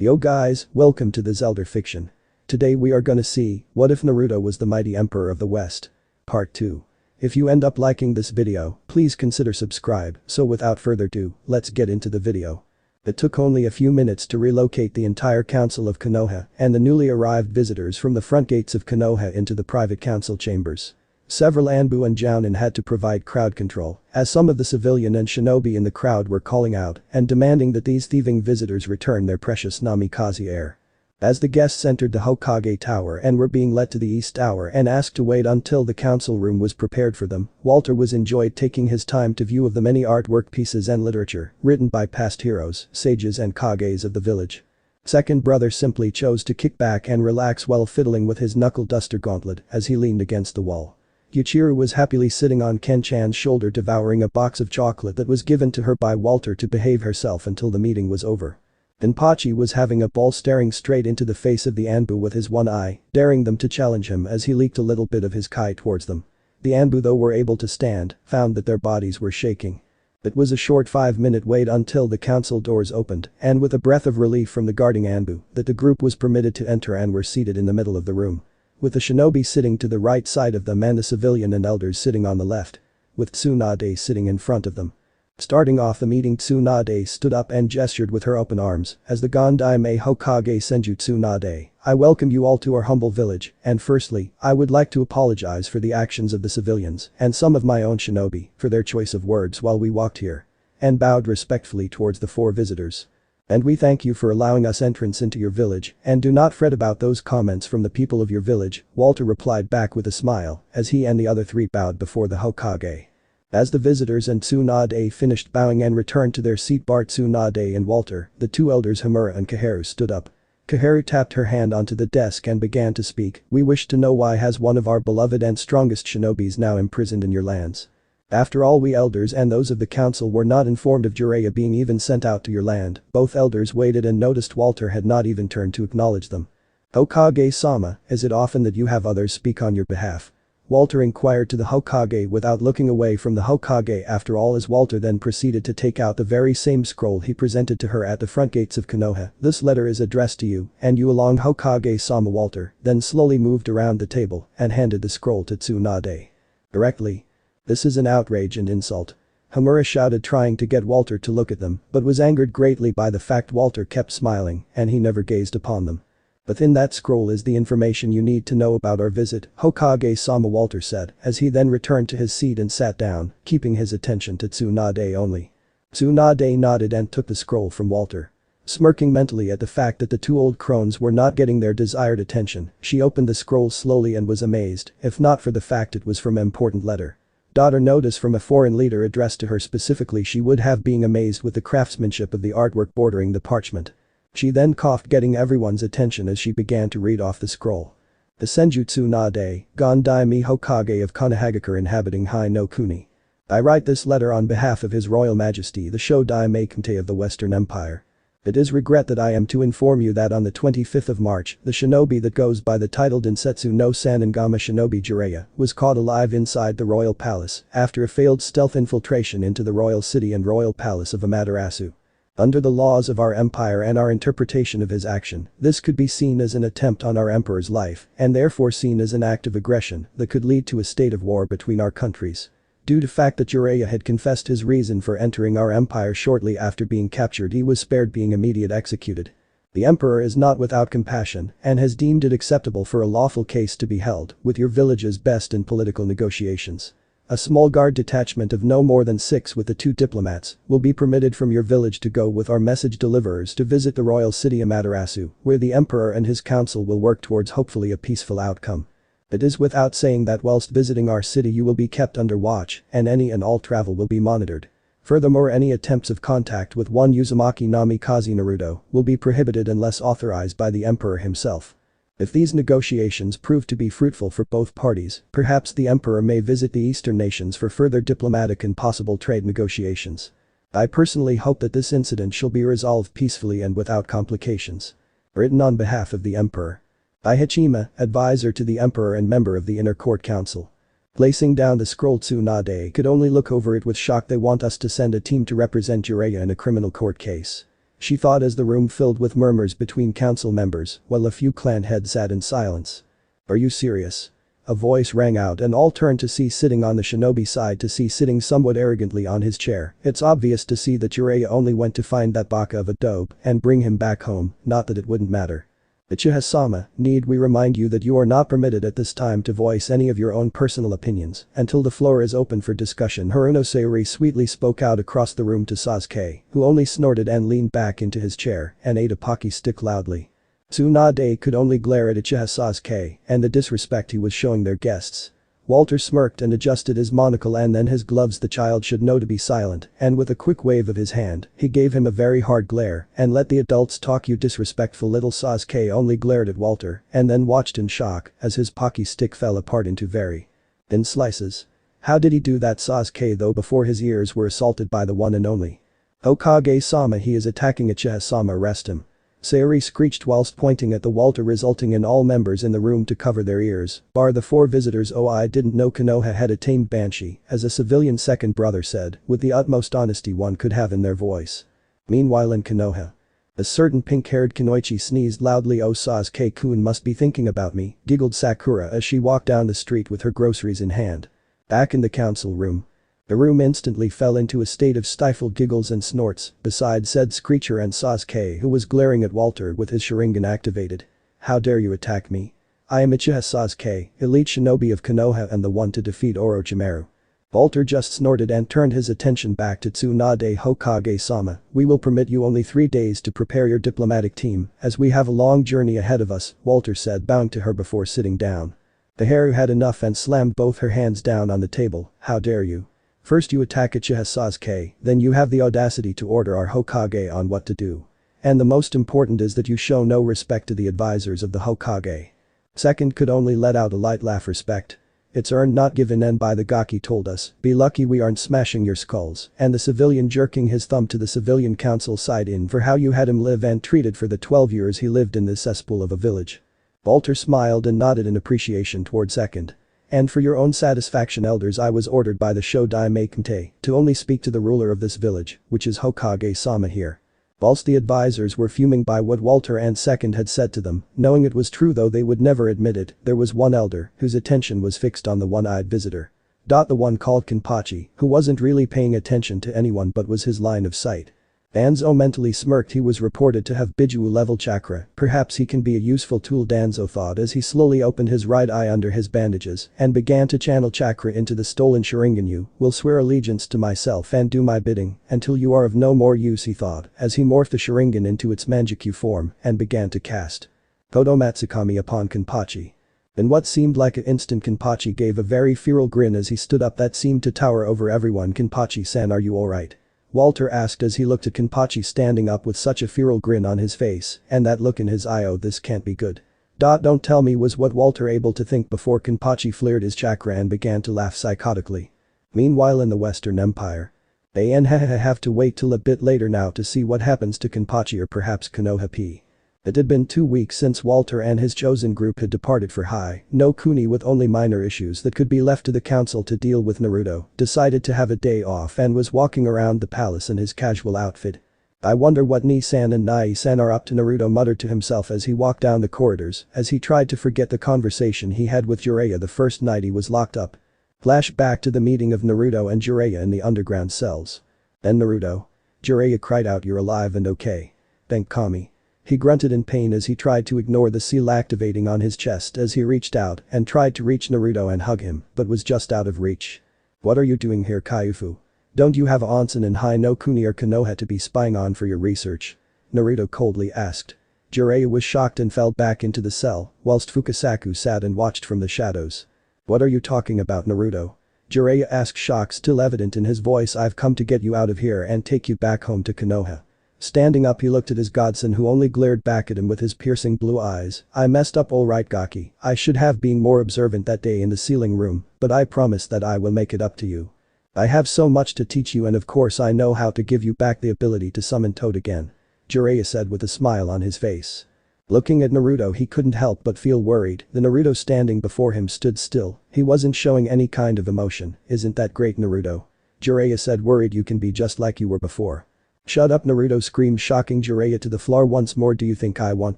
Yo guys, welcome to the Zelda fiction. Today we are gonna see, what if Naruto was the mighty emperor of the West? Part 2. If you end up liking this video, please consider subscribe, so without further ado, let's get into the video. It took only a few minutes to relocate the entire council of Konoha and the newly arrived visitors from the front gates of Konoha into the private council chambers. Several Anbu and Jounin had to provide crowd control, as some of the civilian and shinobi in the crowd were calling out and demanding that these thieving visitors return their precious namikaze heir. As the guests entered the Hokage tower and were being led to the East Tower and asked to wait until the council room was prepared for them, Walter was enjoyed taking his time to view of the many artwork pieces and literature written by past heroes, sages and kages of the village. Second brother simply chose to kick back and relax while fiddling with his knuckle duster gauntlet as he leaned against the wall. Ichiraku was happily sitting on Ken-chan's shoulder devouring a box of chocolate that was given to her by Walter to behave herself until the meeting was over. Itachi was having a ball staring straight into the face of the Anbu with his one eye, daring them to challenge him as he leaked a little bit of his kai towards them. The Anbu, though were able to stand, found that their bodies were shaking. It was a short 5-minute wait until the council doors opened, and with a breath of relief from the guarding Anbu, that the group was permitted to enter and were seated in the middle of the room. With the shinobi sitting to the right side of them and the civilian and elders sitting on the left. With Tsunade sitting in front of them. Starting off the meeting, Tsunade stood up and gestured with her open arms as the Gondai Hokage Senju Tsunade. I welcome you all to our humble village, and firstly, I would like to apologize for the actions of the civilians and some of my own shinobi for their choice of words while we walked here. And bowed respectfully towards the 4 visitors. And we thank you for allowing us entrance into your village and do not fret about those comments from the people of your village, Walter replied back with a smile as he and the other 3 bowed before the Hokage. As the visitors and Tsunade finished bowing and returned to their seat, Tsunade and Walter, the 2 elders Homura and Kaharu stood up. Kaharu tapped her hand onto the desk and began to speak. We wish to know why has one of our beloved and strongest shinobis now imprisoned in your lands. After all, we elders and those of the council were not informed of Jiraiya being even sent out to your land. Both elders waited and noticed Walter had not even turned to acknowledge them. Hokage-sama, is it often that you have others speak on your behalf? Walter inquired to the Hokage without looking away from the Hokage after all, as Walter then proceeded to take out the very same scroll he presented to her at the front gates of Konoha. This letter is addressed to you and you along, Hokage-sama. Walter then slowly moved around the table and handed the scroll to Tsunade. Directly. This is an outrage and insult. Homura shouted, trying to get Walter to look at them, but was angered greatly by the fact Walter kept smiling and he never gazed upon them. Within that scroll is the information you need to know about our visit, Hokage-sama, Walter said as he then returned to his seat and sat down, keeping his attention to Tsunade only. Tsunade nodded and took the scroll from Walter. Smirking mentally at the fact that the 2 old crones were not getting their desired attention, she opened the scroll slowly and was amazed, if not for the fact it was from an important letter. Notice from a foreign leader addressed to her specifically. She would have been amazed with the craftsmanship of the artwork bordering the parchment. She then coughed, getting everyone's attention as she began to read off the scroll. The Senju Tsunade, Gondai Hokage of Konohagakure inhabiting Hai no Kuni. I write this letter on behalf of His Royal Majesty the Shodai Kinte of the Western Empire. It is regret that I am to inform you that on the 25th of March, the shinobi that goes by the title Densetsu no Sanengama Shinobi Jiraiya was caught alive inside the royal palace after a failed stealth infiltration into the royal city and royal palace of Amaterasu. Under the laws of our empire and our interpretation of his action, this could be seen as an attempt on our emperor's life and therefore seen as an act of aggression that could lead to a state of war between our countries. Due to fact that Jiraiya had confessed his reason for entering our empire shortly after being captured, he was spared being immediately executed. The emperor is not without compassion and has deemed it acceptable for a lawful case to be held with your village's best in political negotiations. A small guard detachment of no more than 6 with the 2 diplomats will be permitted from your village to go with our message deliverers to visit the royal city Amaterasu, where the emperor and his council will work towards hopefully a peaceful outcome. It is without saying that whilst visiting our city you will be kept under watch and any and all travel will be monitored. Furthermore, any attempts of contact with one Uzumaki namikaze Naruto will be prohibited unless authorized by the emperor himself. If these negotiations prove to be fruitful for both parties, perhaps the emperor may visit the eastern nations for further diplomatic and possible trade negotiations. I personally hope that this incident shall be resolved peacefully and without complications. Written on behalf of the emperor. Ichima, advisor to the emperor and member of the inner court council. Placing down the scroll, Tsunade could only look over it with shock. They want us to send a team to represent Jiraiya in a criminal court case. she thought as the room filled with murmurs between council members while a few clan heads sat in silence. Are you serious? A voice rang out and all turned to see sitting on the shinobi side to see sitting somewhat arrogantly on his chair. It's obvious to see that Jiraiya only went to find that baka of a dope and bring him back home, not that it wouldn't matter. Uchiha-sama, need we remind you that you are not permitted at this time to voice any of your own personal opinions until the floor is open for discussion. Haruno Sayori sweetly spoke out across the room to Sasuke, who only snorted and leaned back into his chair and ate a pocky stick loudly. Tsunade could only glare at Uchiha Sasuke and the disrespect he was showing their guests. Walter smirked and adjusted his monocle and then his gloves. The child should know to be silent, and with a quick wave of his hand, he gave him a very hard glare and let the adults talk. You disrespectful little. Sasuke only glared at Walter and then watched in shock as his pocky stick fell apart into very thin slices. How did he do that? Sasuke though before his ears were assaulted by the one and only Hokage-sama. He is attacking Uchiha-sama, arrest him. Sayori screeched whilst pointing at the Walter, resulting in all members in the room to cover their ears, bar the 4 visitors. Oh, I didn't know Konoha had a tamed banshee, as a civilian second brother said, with the utmost honesty one could have in their voice. Meanwhile in Konoha, a certain pink-haired Kunoichi sneezed loudly. Oh, Sasuke-kun must be thinking about me, giggled Sakura as she walked down the street with her groceries in hand. Back in the council room. The room instantly fell into a state of stifled giggles and snorts, besides said screecher and Sasuke, who was glaring at Walter with his Sharingan activated. How dare you attack me? I am Uchiha Sasuke, elite shinobi of Konoha and the one to defeat Orochimaru. Walter just snorted and turned his attention back to Tsunade. Hokage-sama, we will permit you only 3 days to prepare your diplomatic team, as we have a long journey ahead of us, Walter said, bowing to her before sitting down. The Haru had enough and slammed both her hands down on the table. How dare you? First you attack Uchiha Sasuke, then you have the audacity to order our Hokage on what to do. And the most important is that you show no respect to the advisors of the Hokage. Second could only let out a light laugh. Respect. It's earned not given, and by the Gaki told us, be lucky we aren't smashing your skulls. And the civilian jerking his thumb to the civilian council side in for how you had him live and treated for the 12 years he lived in this cesspool of a village. Walter smiled and nodded in appreciation toward second. And for your own satisfaction, elders, I was ordered by the Shodai Kente to only speak to the ruler of this village, which is Hokage-sama here. Whilst the advisors were fuming by what Walter and second had said to them, knowing it was true though they would never admit it, there was one elder whose attention was fixed on the one-eyed visitor. The one called Kenpachi, who wasn't really paying attention to anyone but was his line of sight. Danzo mentally smirked. He was reported to have Biju level chakra, perhaps he can be a useful tool, Danzo thought as he slowly opened his right eye under his bandages and began to channel chakra into the stolen Sharingan. You will swear allegiance to myself and do my bidding until you are of no more use, he thought as he morphed the Sharingan into its Manjikyu form and began to cast Kodomatsukami upon Kenpachi. In what seemed like an instant, Kenpachi gave a very feral grin as he stood up that seemed to tower over everyone. Kenpachi-san, are you alright? Walter asked as he looked at Kenpachi standing up with such a feral grin on his face and that look in his eye. Oh, this can't be good. Don't tell me, was what Walter able to think before Kenpachi flared his chakra and began to laugh psychotically. Meanwhile in the Western Empire. They have to wait till a bit later now to see what happens to Kenpachi or perhaps Konoha P. It had been 2 weeks since Walter and his chosen group had departed for High no Kuni, with only minor issues that could be left to the council to deal with. Naruto decided to have a day off and was walking around the palace in his casual outfit. I wonder what Ni-san and Nai-san are up to, Naruto muttered to himself as he walked down the corridors as he tried to forget the conversation he had with Jiraiya the first night he was locked up. Flash back to the meeting of Naruto and Jiraiya in the underground cells. Then Naruto. Jiraiya cried out, you're alive and okay. Thank Kami. He grunted in pain as he tried to ignore the seal activating on his chest as he reached out and tried to reach Naruto and hug him, but was just out of reach. What are you doing here, Kaifu? Don't you have Onsen and High no Kuni or Konoha to be spying on for your research? Naruto coldly asked. Jiraiya was shocked and fell back into the cell, whilst Fukasaku sat and watched from the shadows. What are you talking about, Naruto? Jiraiya asked, shock still evident in his voice. I've come to get you out of here and take you back home to Konoha. Standing up he looked at his godson who only glared back at him with his piercing blue eyes. I messed up alright Gaki, I should have been more observant that day in the sealing room, but I promise that I will make it up to you. I have so much to teach you and of course I know how to give you back the ability to summon Toad again. Jiraiya said with a smile on his face. Looking at Naruto he couldn't help but feel worried. The Naruto standing before him stood still, he wasn't showing any kind of emotion. Isn't that great, Naruto? Jiraiya said, worried? You can be just like you were before. Shut up, Naruto screamed, shocking Jiraiya to the floor once more. Do you think I want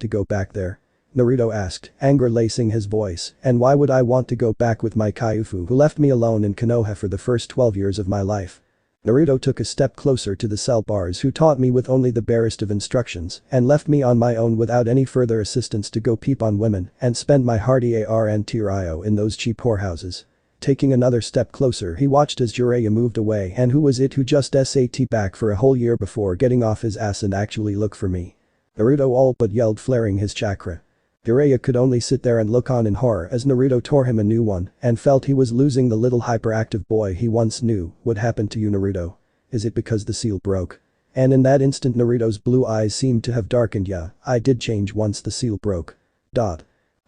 to go back there? Naruto asked, anger lacing his voice, and why would I want to go back with my Kaiufu who left me alone in Konoha for the first 12 years of my life? Naruto took a step closer to the cell bars who taught me with only the barest of instructions and left me on my own without any further assistance to go peep on women and spend my hearty AR and TRIO in those cheap whorehouses. Taking another step closer, he watched as Jiraiya moved away, and who was it who just SAT back for a whole year before getting off his ass and actually look for me? Naruto all but yelled, flaring his chakra. Jiraiya could only sit there and look on in horror as Naruto tore him a new one and felt he was losing the little hyperactive boy he once knew. What happened to you, Naruto? Is it because the seal broke? And in that instant Naruto's blue eyes seemed to have darkened. Yeah, I did change once the seal broke.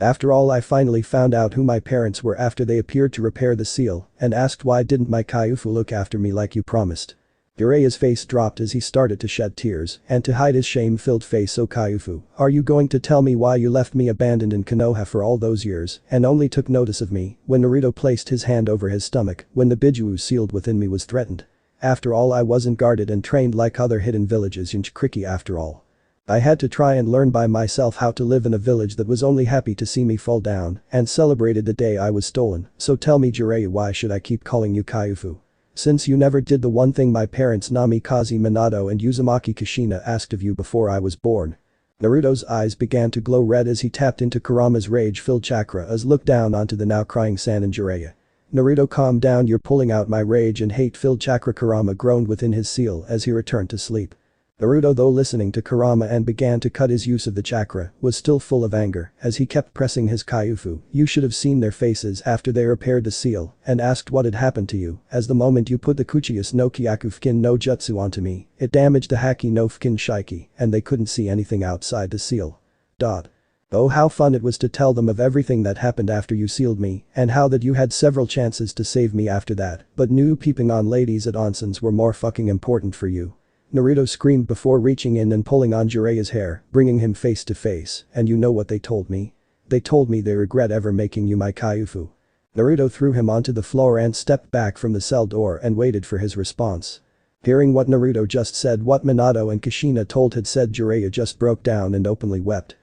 After all, I finally found out who my parents were after they appeared to repair the seal and asked why didn't my Kaiufu look after me like you promised. Jiraiya's face dropped as he started to shed tears and to hide his shame-filled face. Oh Kaiufu, are you going to tell me why you left me abandoned in Konoha for all those years and only took notice of me when Naruto placed his hand over his stomach when the Biju sealed within me was threatened? After all, I wasn't guarded and trained like other hidden villages in Ichiraku after all. I had to try and learn by myself how to live in a village that was only happy to see me fall down and celebrated the day I was stolen. So tell me, Jiraiya, why should I keep calling you Kaiufu? Since you never did the one thing my parents Namikaze Minato and Uzumaki Kushina asked of you before I was born. Naruto's eyes began to glow red as he tapped into Kurama's rage-filled chakra as looked down onto the now crying San Jiraiya. Naruto, calm down, you're pulling out my rage and hate-filled chakra. Kurama groaned within his seal as he returned to sleep. Naruto, though listening to Kurama and began to cut his use of the chakra, was still full of anger as he kept pressing his Kaiufu. You should have seen their faces after they repaired the seal and asked what had happened to you, as the moment you put the Kuchius no Kyaku Fukin no Jutsu onto me, it damaged the Haki no Fukin Shiki and they couldn't see anything outside the seal. Oh, how fun it was to tell them of everything that happened after you sealed me and how that you had several chances to save me after that, but knew peeping on ladies at onsens were more fucking important for you. Naruto screamed before reaching in and pulling on Jiraiya's hair, bringing him face to face. And you know what they told me? They told me they regret ever making you my Kaiufu. Naruto threw him onto the floor and stepped back from the cell door and waited for his response. Hearing what Naruto just said, what Minato and Kushina told had said, Jiraiya just broke down and openly wept.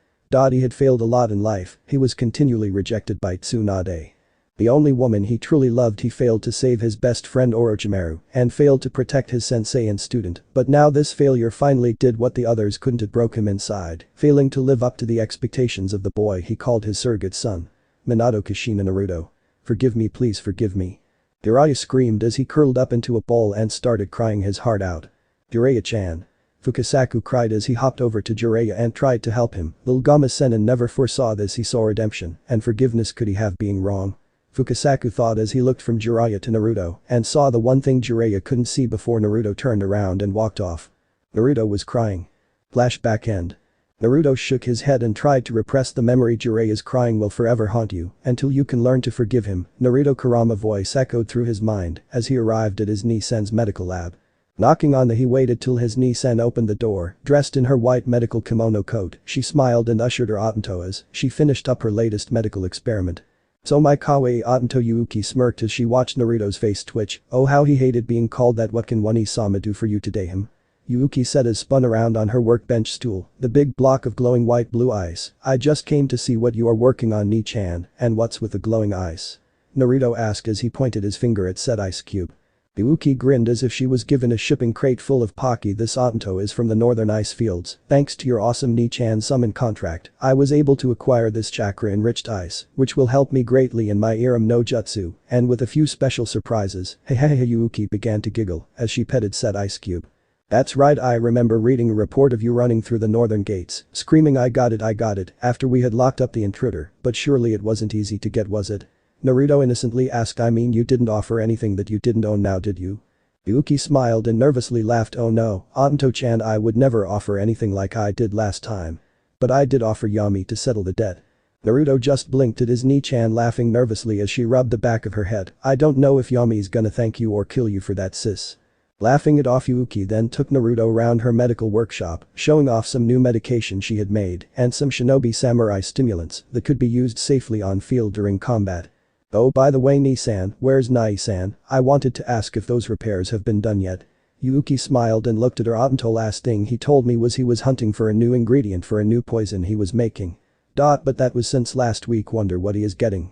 He had failed a lot in life, he was continually rejected by Tsunade. The only woman he truly loved. He failed to save his best friend Orochimaru and failed to protect his sensei and student, but now this failure finally did what the others couldn't. It broke him inside, failing to live up to the expectations of the boy he called his surrogate son. Minato, Kushina, Naruto. Forgive me, please forgive me. Jiraiya screamed as he curled up into a ball and started crying his heart out. Jiraiya-chan. Fukasaku cried as he hopped over to Jiraiya and tried to help him. Lil Gama-senin never foresaw this. He saw redemption and forgiveness. Could he have being wrong? Fukasaku thought as he looked from Jiraiya to Naruto and saw the one thing Jiraiya couldn't see before Naruto turned around and walked off. Naruto was crying. Flashback end. Naruto shook his head and tried to repress the memory. Jiraiya's crying will forever haunt you until you can learn to forgive him. Naruto. Kurama voice echoed through his mind as he arrived at his Nisan's medical lab. Knocking on the he waited till his Nisan opened the door, dressed in her white medical kimono coat. She smiled and ushered her Otanto as she finished up her latest medical experiment. So my kawaii Otanto. Yuuki smirked as she watched Naruto's face twitch. Oh, how he hated being called that. What can one-sama do for you today, him? Yuuki said as spun around on her workbench stool, the big block of glowing white blue ice. I just came to see what you are working on, Ni-chan, and what's with the glowing ice? Naruto asked as he pointed his finger at said ice cube. Yuuki grinned as if she was given a shipping crate full of Pocky. This Otanto is from the northern ice fields. Thanks to your awesome Ni-chan summon contract, I was able to acquire this chakra-enriched ice, which will help me greatly in my Iram no Jutsu, and with a few special surprises. Hehehe. Yuuki began to giggle as she petted said ice cube. That's right, I remember reading a report of you running through the northern gates, screaming I got it, after we had locked up the intruder, but surely it wasn't easy to get, was it? Naruto innocently asked. I mean, you didn't offer anything that you didn't own now, did you? Yuuki smiled and nervously laughed. Oh no, Otanto-chan, I would never offer anything like I did last time. But I did offer Yami to settle the debt. Naruto just blinked at his Ni-chan, laughing nervously as she rubbed the back of her head. I don't know if Yami's gonna thank you or kill you for that, sis. Laughing it off, Yuuki then took Naruto around her medical workshop, showing off some new medication she had made and some shinobi samurai stimulants that could be used safely on field during combat. Oh, by the way, Ni-san, where's Nai-san? I wanted to ask if those repairs have been done yet. Yuki smiled and looked at her. Last thing he told me was he was hunting for a new ingredient for a new poison he was making. But that was since last week, wonder what he is getting.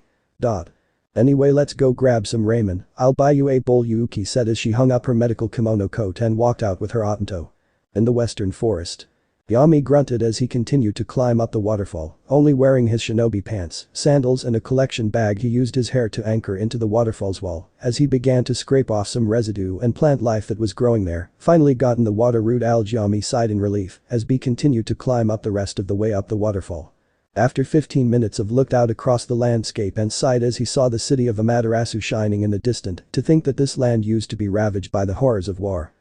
Anyway, let's go grab some ramen, I'll buy you a bowl, Yuki said as she hung up her medical kimono coat and walked out with her Otanto. In the western forest. Yami grunted as he continued to climb up the waterfall, only wearing his shinobi pants, sandals and a collection bag. He used his hair to anchor into the waterfall's wall as he began to scrape off some residue and plant life that was growing there. Finally got in the water root algae. Yami sighed in relief as B continued to climb up the rest of the way up the waterfall. After 15 minutes of looked out across the landscape and sighed as he saw the city of Amaterasu shining in the distance. To think that this land used to be ravaged by the horrors of war.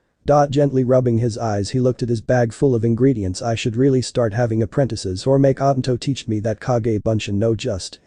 Gently rubbing his eyes, he looked at his bag full of ingredients. I should really start having apprentices or make Otanto teach me that Kage Bunshin no just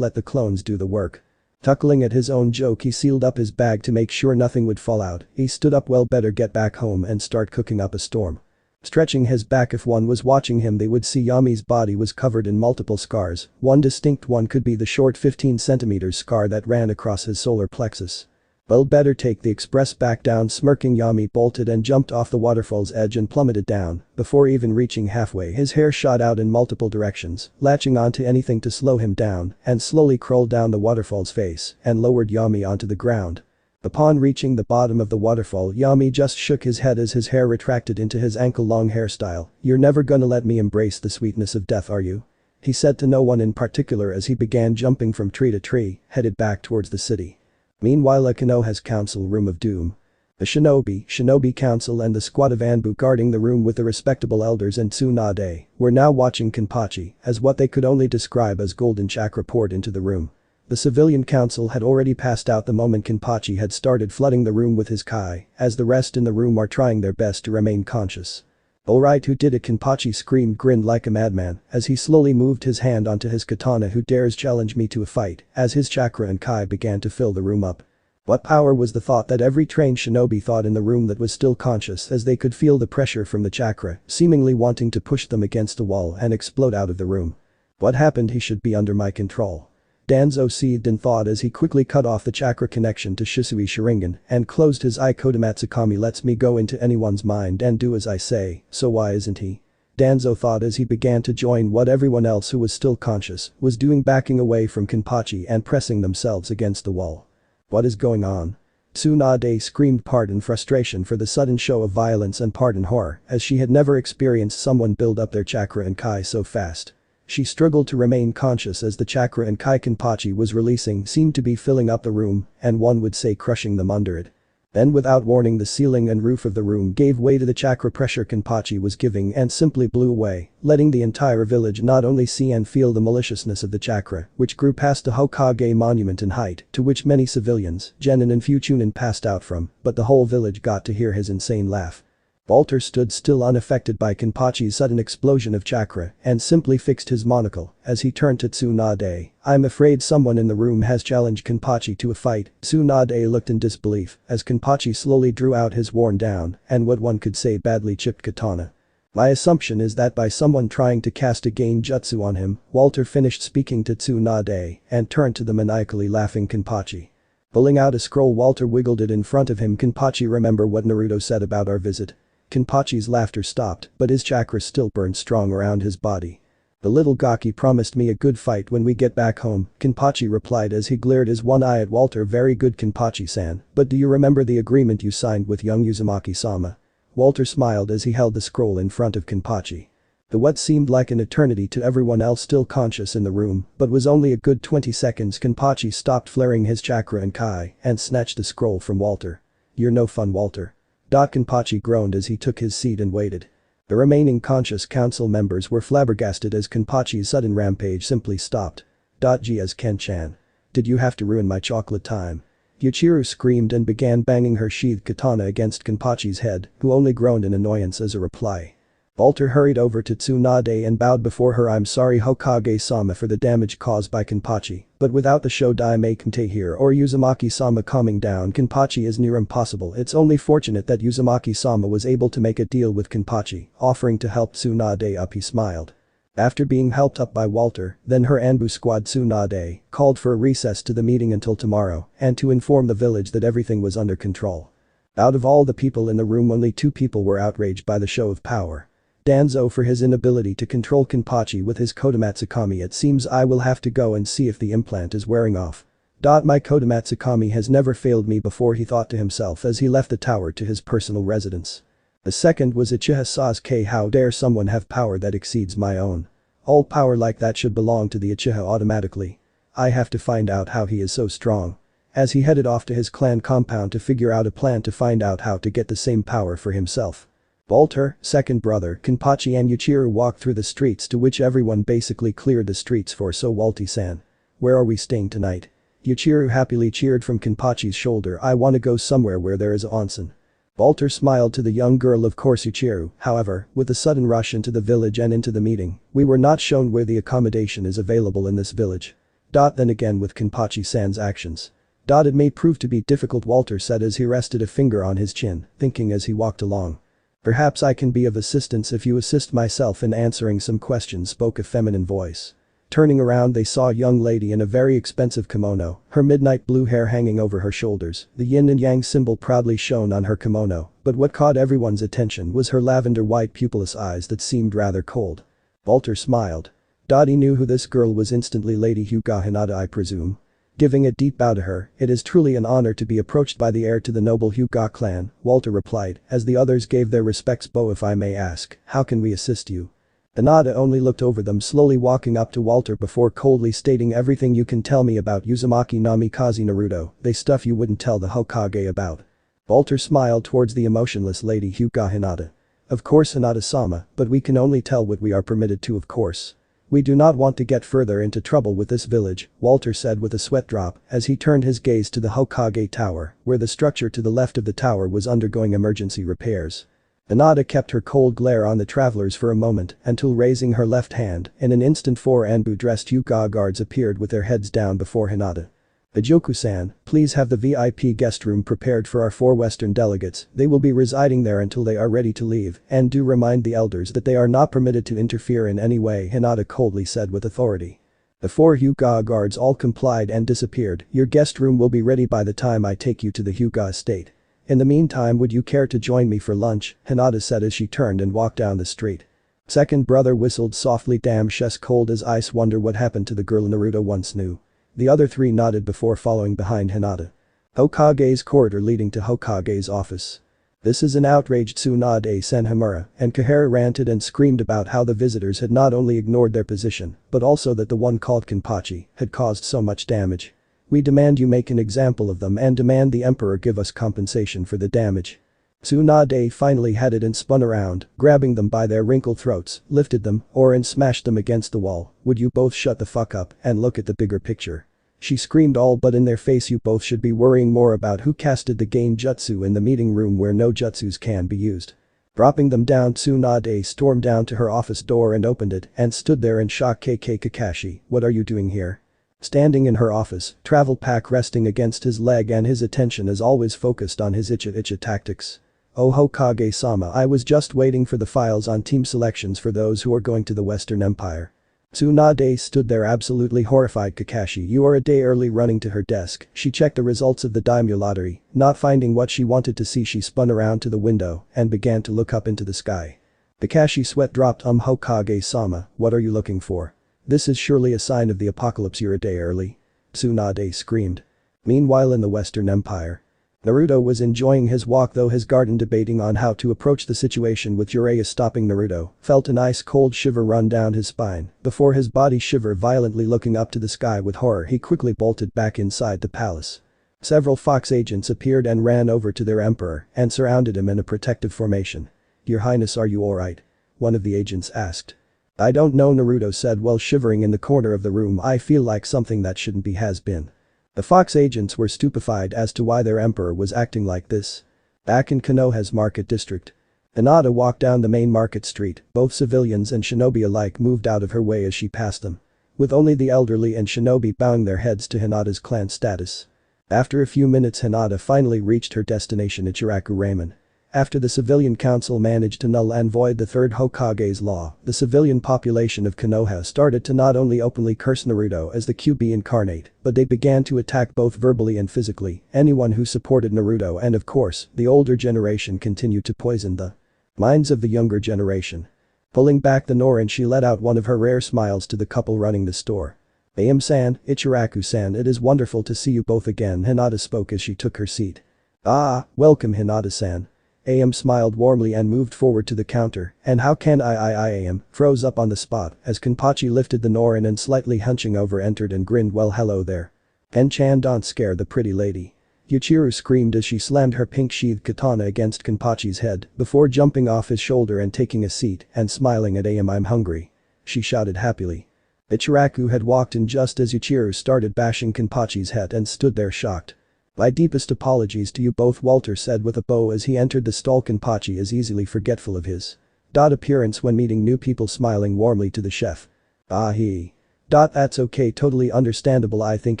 let the clones do the work. Chuckling at his own joke, he sealed up his bag to make sure nothing would fall out. He stood up. Well, better get back home and start cooking up a storm. Stretching his back, if one was watching him they would see Yami's body was covered in multiple scars. One distinct one could be the short 15 centimeters scar that ran across his solar plexus. Well, better take the express back down. Smirking, Yami bolted and jumped off the waterfall's edge and plummeted down. Before even reaching halfway, his hair shot out in multiple directions, latching onto anything to slow him down, and slowly crawled down the waterfall's face and lowered Yami onto the ground. Upon reaching the bottom of the waterfall, Yami just shook his head as his hair retracted into his ankle-long hairstyle. You're never gonna let me embrace the sweetness of death, are you? He said to no one in particular as he began jumping from tree to tree, headed back towards the city. Meanwhile, Konoha's council room of doom. The shinobi council and the squad of Anbu guarding the room with the respectable elders and Tsunade were now watching Kenpachi as what they could only describe as golden chakra poured into the room. The civilian council had already passed out the moment Kenpachi had started flooding the room with his kai, as the rest in the room are trying their best to remain conscious. Alright, who did it? Kenpachi screamed, grinned like a madman as he slowly moved his hand onto his katana. Who dares challenge me to a fight? As his chakra and kai began to fill the room up. What power was the thought that every trained shinobi thought in the room that was still conscious as they could feel the pressure from the chakra, seemingly wanting to push them against the wall and explode out of the room. What happened? He should be under my control. Danzo seethed in thought as he quickly cut off the chakra connection to Shisui Sharingan and closed his eye. Kodamatsukami lets me go into anyone's mind and do as I say, so why isn't he? Danzo thought as he began to join what everyone else who was still conscious was doing, backing away from Kenpachi and pressing themselves against the wall. What is going on? Tsunade screamed, part in frustration for the sudden show of violence and part in horror as she had never experienced someone build up their chakra and kai so fast. She struggled to remain conscious as the chakra and kai Kenpachi was releasing seemed to be filling up the room and one would say crushing them under it. Then without warning the ceiling and roof of the room gave way to the chakra pressure Kenpachi was giving and simply blew away, letting the entire village not only see and feel the maliciousness of the chakra, which grew past the Hokage monument in height to which many civilians, genin and Fuchunin passed out from, but the whole village got to hear his insane laugh. Walter stood still, unaffected by Kenpachi's sudden explosion of chakra and simply fixed his monocle as he turned to Tsunade. I'm afraid someone in the room has challenged Kenpachi to a fight. Tsunade looked in disbelief as Kenpachi slowly drew out his worn down and what one could say badly chipped katana. My assumption is that by someone trying to cast a gain jutsu on him. Walter finished speaking to Tsunade and turned to the maniacally laughing Kenpachi. Pulling out a scroll, Walter wiggled it in front of him. Kenpachi, remember what Naruto said about our visit? Kenpachi's laughter stopped, but his chakra still burned strong around his body. The little gaki promised me a good fight when we get back home, Kenpachi replied as he glared his one eye at Walter. Very good, Kenpachi-san, but do you remember the agreement you signed with young Uzumaki-sama? Walter smiled as he held the scroll in front of Kenpachi. The what seemed like an eternity to everyone else still conscious in the room, but was only a good 20 seconds. Kenpachi stopped flaring his chakra and kai and snatched the scroll from Walter. You're no fun, Walter. Kenpachi groaned as he took his seat and waited. The remaining conscious council members were flabbergasted as Kenpachi's sudden rampage simply stopped. As Ken-chan. Did you have to ruin my chocolate time? Yuichiro screamed and began banging her sheathed katana against Kenpachi's head, who only groaned in annoyance as a reply. Walter hurried over to Tsunade and bowed before her. I'm sorry, Hokage-sama, for the damage caused by Kenpachi, but without the Shodaime Kente here or Uzumaki-sama calming down Kenpachi is near impossible. It's only fortunate that Uzumaki-sama was able to make a deal with Kenpachi, offering to help Tsunade up. He smiled. After being helped up by Walter, then her Anbu squad Tsunade called for a recess to the meeting until tomorrow and to inform the village that everything was under control. Out of all the people in the room, only 2 people were outraged by the show of power. Danzo for his inability to control Kenpachi with his Kodamatsukami. It seems I will have to go and see if the implant is wearing off. My Kodamatsukami has never failed me before, he thought to himself as he left the tower to his personal residence. The second was Uchiha Sasuke. How dare someone have power that exceeds my own? All power like that should belong to the Uchiha automatically. I have to find out how he is so strong. As he headed off to his clan compound to figure out a plan to find out how to get the same power for himself. Walter, second brother, Kenpachi and Yuichiro walked through the streets, to which everyone basically cleared the streets for. So Walty-san. Where are we staying tonight? Yuichiro happily cheered from Kenpachi's shoulder. I wanna go somewhere where there is onsen. Walter smiled to the young girl. Of course Yuichiro, however, with a sudden rush into the village and into the meeting, we were not shown where the accommodation is available in this village. Then again with Kenpachi-san's actions. It may prove to be difficult, Walter said as he rested a finger on his chin, thinking as he walked along. Perhaps I can be of assistance if you assist myself in answering some questions, spoke a feminine voice. Turning around, they saw a young lady in a very expensive kimono, her midnight blue hair hanging over her shoulders, the yin and yang symbol proudly shown on her kimono, but what caught everyone's attention was her lavender white pupilless eyes that seemed rather cold. Walter smiled. He knew who this girl was instantly. Lady Hyuga Hinata, I presume. Giving a deep bow to her, it is truly an honor to be approached by the heir to the noble Hyuga clan, Walter replied, as the others gave their respects. If I may ask, how can we assist you? Hinata only looked over them, slowly walking up to Walter before coldly stating, everything you can tell me about Uzumaki Namikaze Naruto, they stuff you wouldn't tell the Hokage about. Walter smiled towards the emotionless Lady Hyuga Hinata. Of course Hinata-sama, but we can only tell what we are permitted to, of course. We do not want to get further into trouble with this village, Walter said with a sweat drop as he turned his gaze to the Hokage tower, where the structure to the left of the tower was undergoing emergency repairs. Hinata kept her cold glare on the travelers for a moment until, raising her left hand, in an instant 4 Anbu-dressed Hyuga guards appeared with their heads down before Hinata. Ajoku-san, please have the VIP guest room prepared for our 4 Western delegates. They will be residing there until they are ready to leave, and do remind the elders that they are not permitted to interfere in any way, Hinata coldly said with authority. The 4 Hyuga guards all complied and disappeared. Your guest room will be ready by the time I take you to the Hyuga estate. In the meantime, would you care to join me for lunch? Hinata said as she turned and walked down the street. Second brother whistled softly. Damn, she's cold as ice. Wonder what happened to the girl Naruto once knew. The other 3 nodded before following behind Hinata. Hokage's corridor leading to Hokage's office. This is an outraged Tsunade Senhimura, and Kohara ranted and screamed about how the visitors had not only ignored their position, but also that the one called Kenpachi had caused so much damage. We demand you make an example of them and demand the emperor give us compensation for the damage. Tsunade finally headed and spun around, grabbing them by their wrinkled throats, lifted them, and smashed them against the wall. Would you both shut the fuck up and look at the bigger picture? She screamed all but in their face. You both should be worrying more about who casted the game jutsu in the meeting room where no jutsus can be used. Dropping them down, Tsunade stormed down to her office door and opened it and stood there in shock. Kakashi, what are you doing here? Standing in her office, travel pack resting against his leg and his attention as always focused on his icha tactics. Oh Hokage-sama, I was just waiting for the files on team selections for those who are going to the Western Empire. Tsunade stood there absolutely horrified. Kakashi, you are a day early. Running to her desk, she checked the results of the daimyo lottery. Not finding what she wanted to see, she spun around to the window and began to look up into the sky. Kakashi sweat dropped. Hokage-sama, what are you looking for? This is surely a sign of the apocalypse. You're a day early. Tsunade screamed. Meanwhile in the Western Empire. Naruto was enjoying his walk, though his garden, debating on how to approach the situation with Jiraiya stopping Naruto, felt an ice cold shiver run down his spine. Before his body shiver violently, looking up to the sky with horror, he quickly bolted back inside the palace. Several Fox agents appeared and ran over to their emperor and surrounded him in a protective formation. Your Highness, are you alright? One of the agents asked. I don't know, Naruto said while shivering in the corner of the room. I feel like something that shouldn't be has been. The Fox agents were stupefied as to why their emperor was acting like this. Back in Konoha's market district. Hinata walked down the main market street. Both civilians and shinobi alike moved out of her way as she passed them. With only the elderly and shinobi bowing their heads to Hinata's clan status. After a few minutes, Hinata finally reached her destination, Ichiraku Ramen. After the civilian council managed to null and void the third Hokage's law, the civilian population of Konoha started to not only openly curse Naruto as the QB incarnate, but they began to attack both verbally and physically anyone who supported Naruto, and of course, the older generation continued to poison the minds of the younger generation. Pulling back the Norin, she let out one of her rare smiles to the couple running the store. "Am-san, Ichiraku-san, it is wonderful to see you both again," Hinata spoke as she took her seat. "Ah, welcome Hinata-san." Am smiled warmly and moved forward to the counter, and how can I am froze up on the spot as Kenpachi lifted the Norin and slightly hunching over entered and grinned, "Well, hello there. En-chan, don't scare the pretty lady." Yuichiro screamed as she slammed her pink-sheathed katana against Kenpachi's head before jumping off his shoulder and taking a seat and smiling at Am. "I'm hungry," she shouted happily. Ichiraku had walked in just as Yuichiro started bashing Kenpachi's head and stood there shocked. "My deepest apologies to you both," Walter said with a bow as he entered the stall. Kenpachi is easily forgetful of his appearance when meeting new people, smiling warmly to the chef. "Ah he. That's okay, totally understandable, I think,"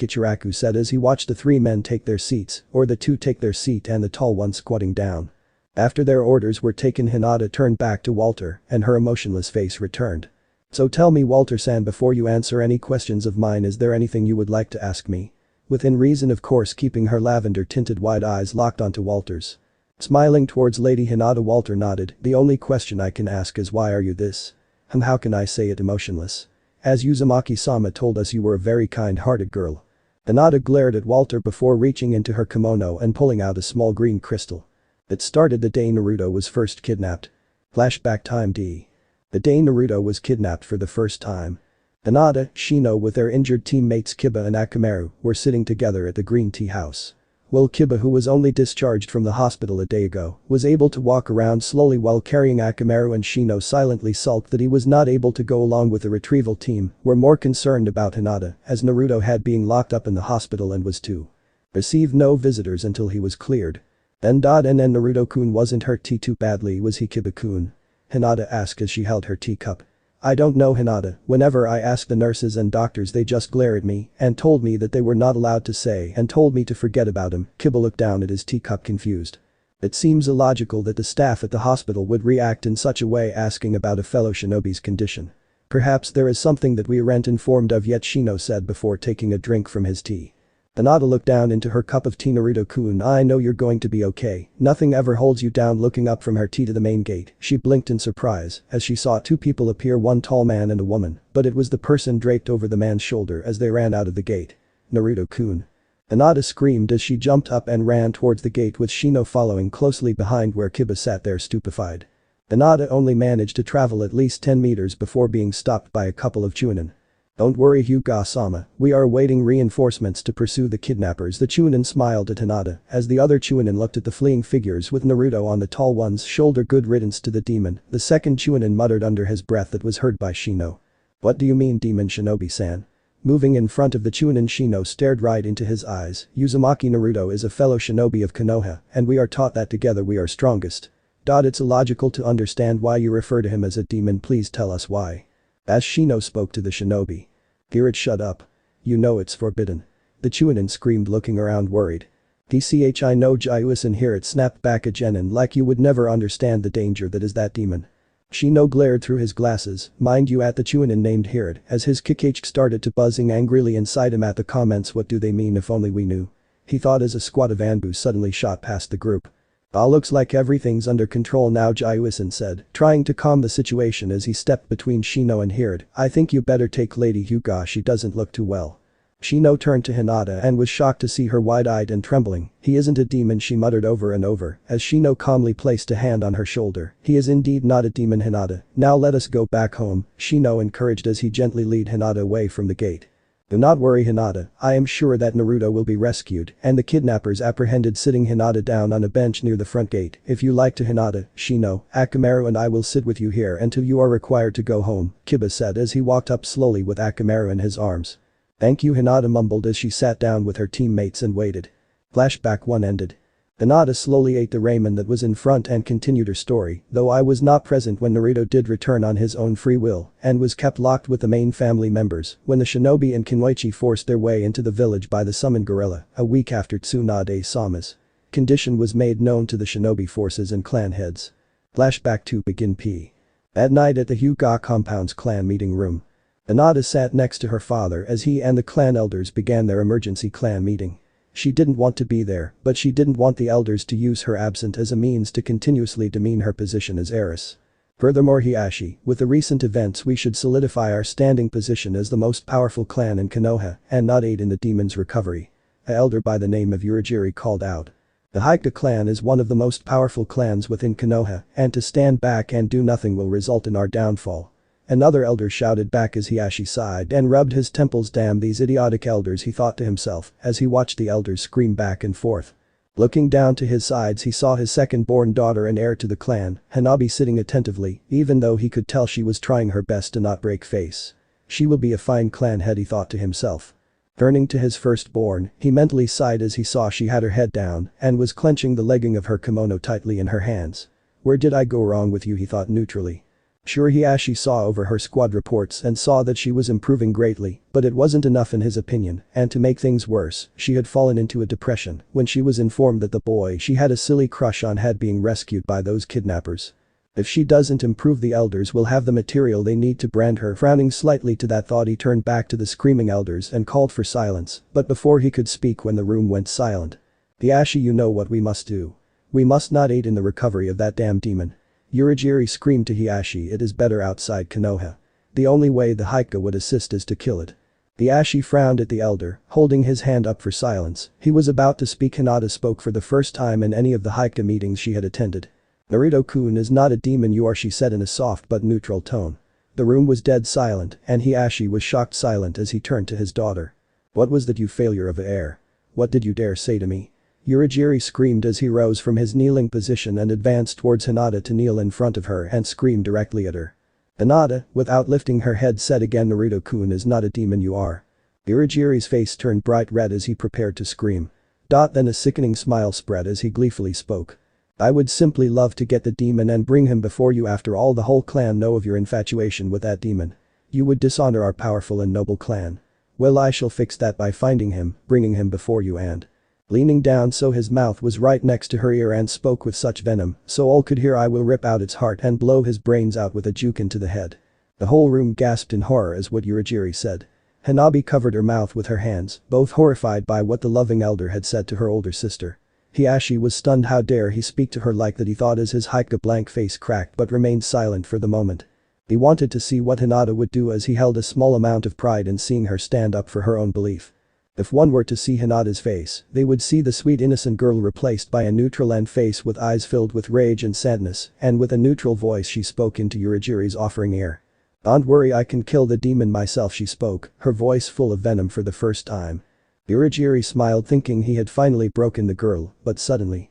Ichiraku said as he watched the three men take their seats, or the two take their seat and the tall one squatting down. After their orders were taken, Hinata turned back to Walter and her emotionless face returned. "So tell me, Walter-san, before you answer any questions of mine, is there anything you would like to ask me?" Within reason, of course, keeping her lavender-tinted wide eyes locked onto Walter's. Smiling towards Lady Hinata, Walter nodded. "The only question I can ask is why are you this? And how can I say it, emotionless? As Uzumaki-sama told us, you were a very kind-hearted girl." Hinata glared at Walter before reaching into her kimono and pulling out a small green crystal. It started the day Naruto was first kidnapped. Flashback time D. The day Naruto was kidnapped for the first time. Hinata, Shino with their injured teammates Kiba and Akamaru were sitting together at the green tea house. Well, Kiba, who was only discharged from the hospital a day ago, was able to walk around slowly while carrying Akamaru, and Shino silently sulked that he was not able to go along with the retrieval team, were more concerned about Hinata as Naruto had being locked up in the hospital and was to receive no visitors until he was cleared. And Naruto-kun wasn't hurt too badly, was he, Kiba-kun?" Hinata asked as she held her teacup. "I don't know, Hinata, whenever I ask the nurses and doctors they just glare at me and told me that they were not allowed to say and told me to forget about him." Kiba looked down at his teacup confused. "It seems illogical that the staff at the hospital would react in such a way asking about a fellow shinobi's condition. Perhaps there is something that we aren't informed of yet," Shino said before taking a drink from his tea. Hinata looked down into her cup of tea. "Naruto-kun, I know you're going to be okay, nothing ever holds you down." Looking up from her tea to the main gate, she blinked in surprise as she saw two people appear, one tall man and a woman, but it was the person draped over the man's shoulder as they ran out of the gate. "Naruto-kun." Hinata screamed as she jumped up and ran towards the gate with Shino following closely behind, where Kiba sat there stupefied. Hinata only managed to travel at least 10 meters before being stopped by a couple of Chunin. "Don't worry, Hyuga-sama, we are awaiting reinforcements to pursue the kidnappers." The Chunin smiled at Hinata as the other Chunin looked at the fleeing figures with Naruto on the tall one's shoulder. "Good riddance to the demon," the second Chunin muttered under his breath that was heard by Shino. "What do you mean, demon shinobi-san?" Moving in front of the Chunin, Shino stared right into his eyes. "Uzumaki, Naruto is a fellow shinobi of Konoha, and we are taught that together we are strongest. It's illogical to understand why you refer to him as a demon. Please tell us why." As Shino spoke to the shinobi. "Garrett, shut up. You know it's forbidden." The Chunin screamed, looking around worried. "I know, Jaiusan," Garrett snapped back at Genin, "like you would never understand the danger that is that demon." Shino glared through his glasses, mind you, at the Chunin named Garrett as his Kakashi started to buzzing angrily inside him at the comments. "What do they mean? If only we knew," he thought as a squad of Anbu suddenly shot past the group. Looks like everything's under control now," Jaiusan said, trying to calm the situation as he stepped between Shino and Hirad. "I think you better take Lady Hyuga, she doesn't look too well." Shino turned to Hinata and was shocked to see her wide-eyed and trembling. "He isn't a demon," she muttered over and over as Shino calmly placed a hand on her shoulder. "He is indeed not a demon, Hinata. Now let us go back home," Shino encouraged as he gently led Hinata away from the gate. "Do not worry, Hinata, I am sure that Naruto will be rescued and the kidnappers apprehended." Sitting Hinata down on a bench near the front gate. "If you like to, Hinata, Shino, Akamaru and I will sit with you here until you are required to go home," Kiba said as he walked up slowly with Akamaru in his arms. "Thank you," Hinata mumbled as she sat down with her teammates and waited. Flashback 1 ended. Hinata slowly ate the ramen that was in front and continued her story, "Though I was not present when Naruto did return on his own free will and was kept locked with the main family members when the shinobi and Kunoichi forced their way into the village by the summoned gorilla a week after Tsunade Sama's Condition was made known to the shinobi forces and clan heads. Flashback to Begin P. At night at the Hyuga compound's clan meeting room. Hinata sat next to her father as he and the clan elders began their emergency clan meeting. She didn't want to be there, but she didn't want the elders to use her absence as a means to continuously demean her position as heiress. Furthermore, Hiashi, with the recent events we should solidify our standing position as the most powerful clan in Konoha and not aid in the demon's recovery. An elder by the name of Urajiri called out. The Hyuga clan is one of the most powerful clans within Konoha, and to stand back and do nothing will result in our downfall. Another elder shouted back as Hiashi sighed and rubbed his temples. Damn these idiotic elders, he thought to himself as he watched the elders scream back and forth. Looking down to his sides, he saw his second-born daughter and heir to the clan, Hanabi, sitting attentively, even though he could tell she was trying her best to not break face. She will be a fine clan head, he thought to himself. Turning to his firstborn, he mentally sighed as he saw she had her head down and was clenching the legging of her kimono tightly in her hands. Where did I go wrong with you, he thought neutrally. Sure, Hiashi saw over her squad reports and saw that she was improving greatly, but it wasn't enough in his opinion, and to make things worse, she had fallen into a depression when she was informed that the boy she had a silly crush on had been rescued by those kidnappers. If she doesn't improve, the elders will have the material they need to brand her. Frowning slightly to that thought, he turned back to the screaming elders and called for silence, but before he could speak when the room went silent. Hiashi, you know what we must do. We must not aid in the recovery of that damn demon. Urajiri screamed to Hiashi, it is better outside Konoha. The only way the Hyuga would assist is to kill it. Hiashi frowned at the elder, holding his hand up for silence. He was about to speak. Hinata spoke for the first time in any of the Hyuga meetings she had attended. Naruto-kun is not a demon, you are, she said in a soft but neutral tone. The room was dead silent, and Hiashi was shocked silent as he turned to his daughter. What was that, you failure of a heir? What did you dare say to me? Urajiri screamed as he rose from his kneeling position and advanced towards Hinata to kneel in front of her and scream directly at her. Hinata, without lifting her head, said again, Naruto-kun is not a demon, you are. Urajiri's face turned bright red as he prepared to scream. Then a sickening smile spread as he gleefully spoke. I would simply love to get the demon and bring him before you. After all, the whole clan know of your infatuation with that demon. You would dishonor our powerful and noble clan. Well, I shall fix that by finding him, bringing him before you, and leaning down so his mouth was right next to her ear and spoke with such venom so all could hear, I will rip out its heart and blow his brains out with a juke into the head. The whole room gasped in horror as what Urajiri said. Hanabi covered her mouth with her hands, both horrified by what the loving elder had said to her older sister. Hiashi was stunned. How dare he speak to her like that, he thought as his Hyuga blank face cracked, but remained silent for the moment. He wanted to see what Hinata would do as he held a small amount of pride in seeing her stand up for her own belief. If one were to see Hinata's face, they would see the sweet innocent girl replaced by a neutral and face with eyes filled with rage and sadness, and with a neutral voice she spoke into Urajiri's offering ear. Don't worry, I can kill the demon myself, she spoke, her voice full of venom for the first time. Urajiri smiled, thinking he had finally broken the girl, but suddenly.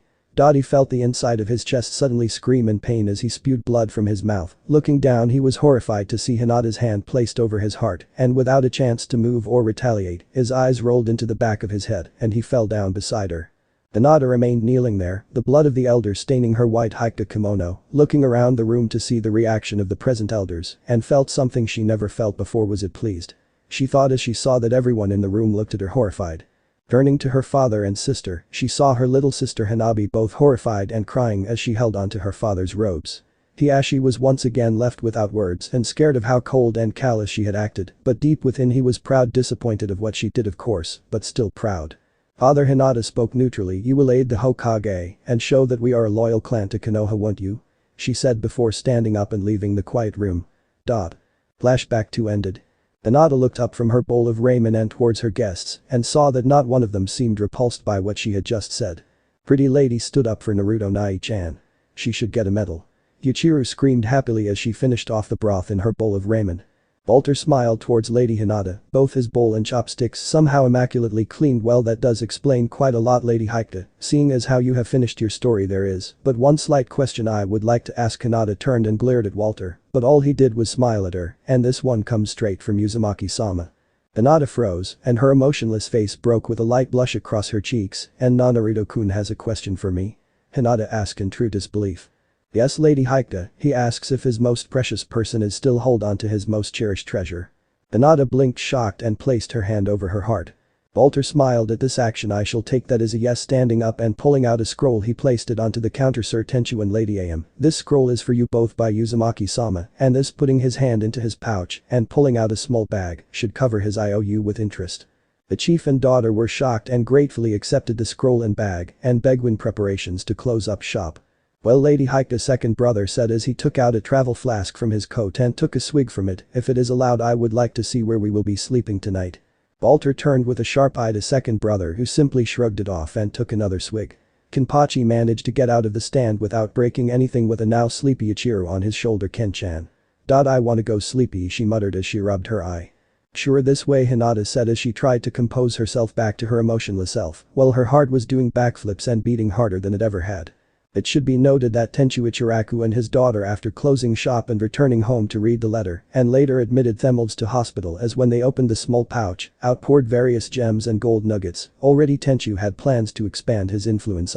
He felt the inside of his chest suddenly scream in pain as he spewed blood from his mouth. Looking down, he was horrified to see Hinata's hand placed over his heart, and without a chance to move or retaliate, his eyes rolled into the back of his head and he fell down beside her. Hinata remained kneeling there, the blood of the elder staining her white Hyuga kimono, looking around the room to see the reaction of the present elders, and felt something she never felt before. Was it pleased? She thought as she saw that everyone in the room looked at her horrified. Turning to her father and sister, she saw her little sister Hanabi both horrified and crying as she held onto her father's robes. Hiashi was once again left without words and scared of how cold and callous she had acted, but deep within he was proud, disappointed of what she did of course, but still proud. Father, Hinata spoke neutrally, you will aid the Hokage and show that we are a loyal clan to Konoha, won't you? She said before standing up and leaving the quiet room. Flashback 2 ended. Hinata looked up from her bowl of ramen and towards her guests and saw that not one of them seemed repulsed by what she had just said. Pretty lady stood up for Naruto Nai-chan. She should get a medal. Yuichiro screamed happily as she finished off the broth in her bowl of ramen. Walter smiled towards Lady Hinata, both his bowl and chopsticks somehow immaculately cleaned. Well, that does explain quite a lot, Lady Hyuga, seeing as how you have finished your story. There is but one slight question I would like to ask. Hinata turned and glared at Walter, but all he did was smile at her, and this one comes straight from Uzumaki-sama. Hinata froze, and her emotionless face broke with a light blush across her cheeks. And Naruto-kun has a question for me? Hinata asked in true disbelief. Yes, Lady Hyuga, he asks if his most precious person is still hold on to his most cherished treasure. Hinata blinked shocked and placed her hand over her heart. Walter smiled at this action. I shall take that as a yes. Standing up and pulling out a scroll, he placed it onto the counter. Sir Tenchu and Lady Am, this scroll is for you both by Uzumaki-sama, and this, putting his hand into his pouch and pulling out a small bag, should cover his IOU with interest. The chief and daughter were shocked and gratefully accepted the scroll and bag and began preparations to close up shop. Well, Lady Hyuga's second brother said as he took out a travel flask from his coat and took a swig from it, if it is allowed I would like to see where we will be sleeping tonight. Walter turned with a sharp eye to second brother who simply shrugged it off and took another swig. Kenpachi managed to get out of the stand without breaking anything with a now sleepy Ichiro on his shoulder. Ken-chan. I wanna go sleepy, she muttered as she rubbed her eye. Sure, this way, Hinata said as she tried to compose herself back to her emotionless self, while her heart was doing backflips and beating harder than it ever had. It should be noted that Tenchu Ichiraku and his daughter, after closing shop and returning home to read the letter and later admitted themselves to hospital, as when they opened the small pouch, out poured various gems and gold nuggets. Already Tenchu had plans to expand his influence,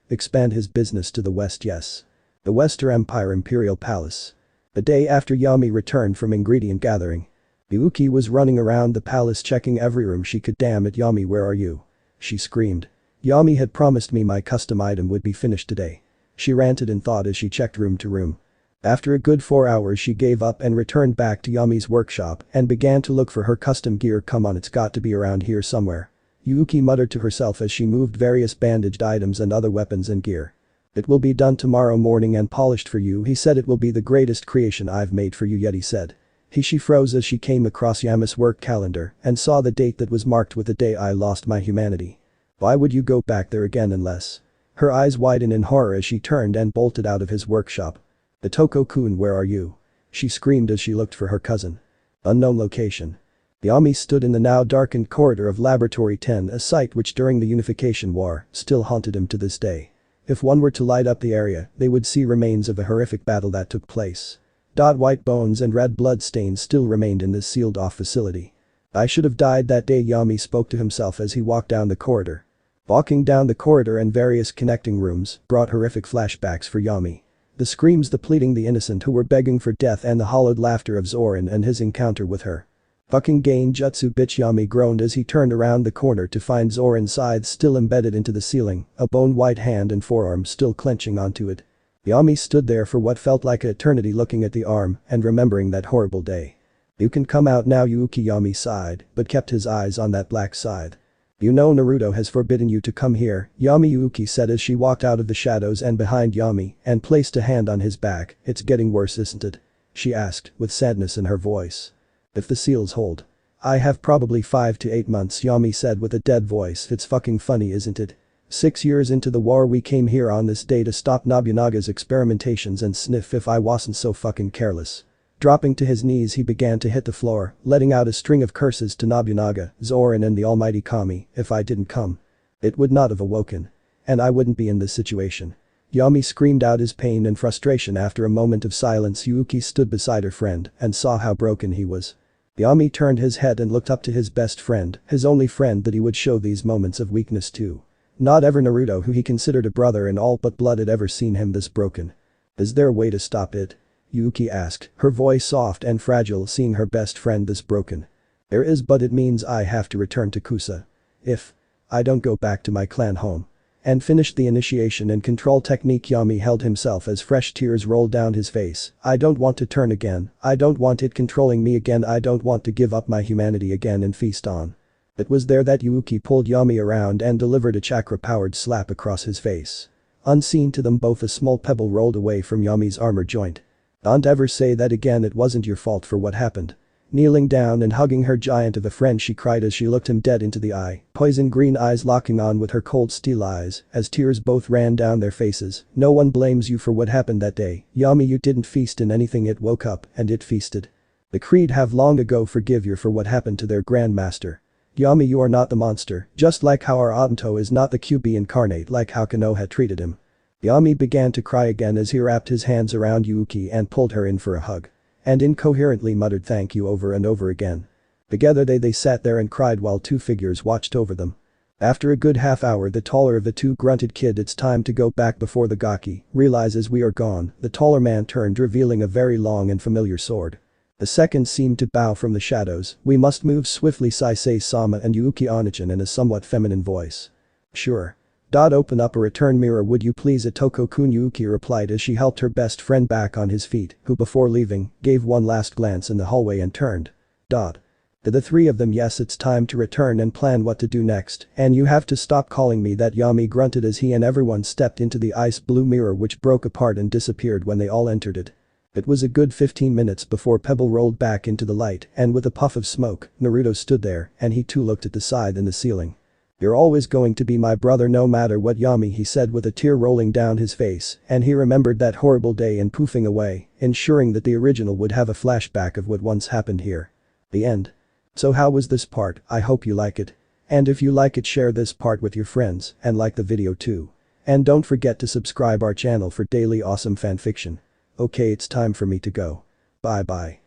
expand his business to the west. Yes. The Western Empire Imperial Palace. The day after Yumi returned from ingredient gathering. Yuki was running around the palace checking every room she could. Damn it, Yumi, where are you? She screamed. Yumi had promised me my custom item would be finished today. She ranted in thought as she checked room to room. After a good 4 hours she gave up and returned back to Yumi's workshop and began to look for her custom gear. Come on, it's got to be around here somewhere. Yuki muttered to herself as she moved various bandaged items and other weapons and gear. It will be done tomorrow morning and polished for you, he said. It will be the greatest creation I've made for you yet, he said. She froze as she came across Yama's work calendar and saw the date that was marked with the day I lost my humanity. Why would you go back there again unless? Her eyes widened in horror as she turned and bolted out of his workshop. The Toko-kun, where are you? She screamed as she looked for her cousin. Unknown location. Yami stood in the now darkened corridor of Laboratory 10, a site which during the Unification War still haunted him to this day. If one were to light up the area, they would see remains of a horrific battle that took place. White bones and red blood stains still remained in this sealed-off facility. I should have died that day, Yami spoke to himself as he walked down the corridor. Walking down the corridor and various connecting rooms brought horrific flashbacks for Yami. The screams, the pleading, the innocent who were begging for death, and the hollowed laughter of Zorin and his encounter with her. Fucking gain jutsu, bitch, Yami groaned as he turned around the corner to find Zorin's scythe still embedded into the ceiling, a bone-white hand and forearm still clenching onto it. Yami stood there for what felt like an eternity looking at the arm and remembering that horrible day. You can come out now, Yuki, Yami sighed, but kept his eyes on that black scythe. You know Naruto has forbidden you to come here, Yami, Yuki said as she walked out of the shadows and behind Yami and placed a hand on his back. It's getting worse, isn't it? She asked, with sadness in her voice. If the seals hold. I have probably 5 to 8 months, Yami said with a dead voice. It's fucking funny, isn't it? 6 years into the war we came here on this day to stop Nobunaga's experimentations and sniff if I wasn't so fucking careless. Dropping to his knees he began to hit the floor, letting out a string of curses to Nobunaga, Zorin and the almighty Kami. If I didn't come, it would not have awoken. And I wouldn't be in this situation. Yami screamed out his pain and frustration. After a moment of silence, Yuki stood beside her friend and saw how broken he was. Yami turned his head and looked up to his best friend, his only friend that he would show these moments of weakness to. Not ever Naruto, who he considered a brother in all but blood, had ever seen him this broken. Is there a way to stop it? Yuki asked, her voice soft and fragile, seeing her best friend this broken. There is, but it means I have to return to Kusa. If I don't go back to my clan home and finish the initiation and control technique. Yami held himself as fresh tears rolled down his face. I don't want to turn again. I don't want it controlling me again. I don't want to give up my humanity again and feast on. It was there that Yuki pulled Yami around and delivered a chakra-powered slap across his face. Unseen to them both, a small pebble rolled away from Yami's armor joint. Don't ever say that again. It wasn't your fault for what happened. Kneeling down and hugging her giant of a friend, she cried as she looked him dead into the eye, poison green eyes locking on with her cold steel eyes as tears both ran down their faces. No one blames you for what happened that day, Yami. You didn't feast in anything. It woke up and it feasted. The Creed have long ago forgive you for what happened to their grandmaster. Yami, you are not the monster, just like how our Anto is not the QB incarnate, like how Konoha treated him. Yami began to cry again as he wrapped his hands around Yuki and pulled her in for a hug. And incoherently muttered thank you over and over again. Together they sat there and cried while two figures watched over them. After a good half hour, the taller of the two grunted, kid, it's time to go back before the Gaki realizes we are gone. The taller man turned, revealing a very long and familiar sword. The seconds seemed to bow from the shadows. "We must move swiftly," Saisei-sama and Yuuki Onichan in a somewhat feminine voice. "Sure. Open up a return mirror, would you please?" Otoko-kun, Yuuki replied as she helped her best friend back on his feet, who before leaving, gave one last glance in the hallway and turned. To the three of them, "Yes, it's time to return and plan what to do next, and you have to stop calling me that," Yami grunted as he and everyone stepped into the ice blue mirror, which broke apart and disappeared when they all entered it. It was a good 15 minutes before Pebble rolled back into the light, and with a puff of smoke, Naruto stood there, and he too looked at the side in the ceiling. "You're always going to be my brother no matter what, Yami," he said with a tear rolling down his face, and he remembered that horrible day and poofing away, ensuring that the original would have a flashback of what once happened here. The end. So how was this part? I hope you like it. And if you like it, share this part with your friends and like the video too. And don't forget to subscribe our channel for daily awesome fanfiction. Okay, it's time for me to go. Bye bye.